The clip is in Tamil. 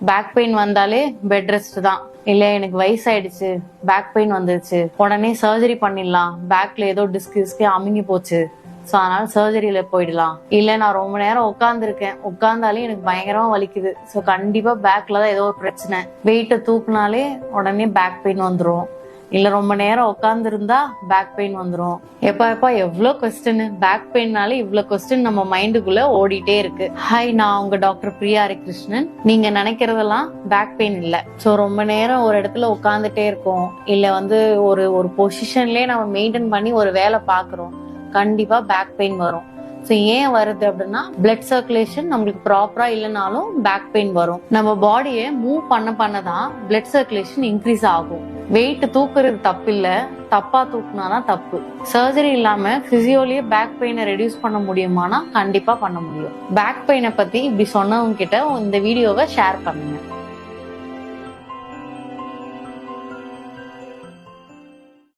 பேக் பெயின் வந்தாலே பெட் ரெஸ்ட் தான். இல்ல எனக்கு வயசாயிடுச்சு, பேக் பெயின் வந்துருச்சு, உடனே சர்ஜரி பண்ணிடலாம், பேக்ல ஏதோ டிஸ்க் அமுங்கி போச்சு, சோ அதனால சர்ஜரியில போயிடலாம். இல்ல நான் ரொம்ப நேரம் உட்கார்ந்துருக்கேன், உட்கார்ந்தாலே எனக்கு பயங்கரமா வலிக்குது, சோ கண்டிப்பா பேக்ல தான் ஏதோ ஒரு பிரச்சனை, வெயிட்ட தூக்குனாலே உடனே பேக் பெயின் வந்துரும். இல்ல ரொம்ப நேரம் உட்கார்ந்து இருந்தா பேக் பெயின் வந்துரும். எப்பா எவ்வளவு கொஸ்டின், பேக் பெயின்னாலே இவ்வளவு கொஸ்டின் நம்ம மைண்டுக்குள்ள ஓடிட்டே இருக்கு. ஹாய், நான் உங்க டாக்டர் பிரியா ஹரிகிருஷ்ணன். நீங்க நினைக்கிறதெல்லாம் பேக் பெயின் இல்ல. சோ ரொம்ப நேரம் ஒரு இடத்துல உட்கார்ந்துட்டே இருக்கோம், இல்ல ஒரு பொசிஷன்லயே நம்ம மெயின்டைன் பண்ணி ஒரு வேலை பாக்குறோம், கண்டிப்பா பேக் பெயின் வரும். ஸோ ஏன் வருது அப்படின்னா, பிளட் சர்க்குலேஷன் நம்மளுக்கு ப்ராப்பரா இல்லைனாலும் பேக் பெயின் வரும். நம்ம பாடியை மூவ் பண்ணதான் பிளட் சர்க்குலேஷன் இன்க்ரீஸ் ஆகும். வெயிட் தூக்குறது தப்பு இல்ல, தப்பா தூக்குனாதான் தப்பு. சர்ஜரி இல்லாம பிசியோலயே பேக் பெயினை ரெடியூஸ் பண்ண முடியுமானா கண்டிப்பா பண்ண முடியும். பேக் பெயினை பத்தி இப்படி சொன்னவங்க கிட்ட இந்த வீடியோவை ஷேர் பண்ணுங்க.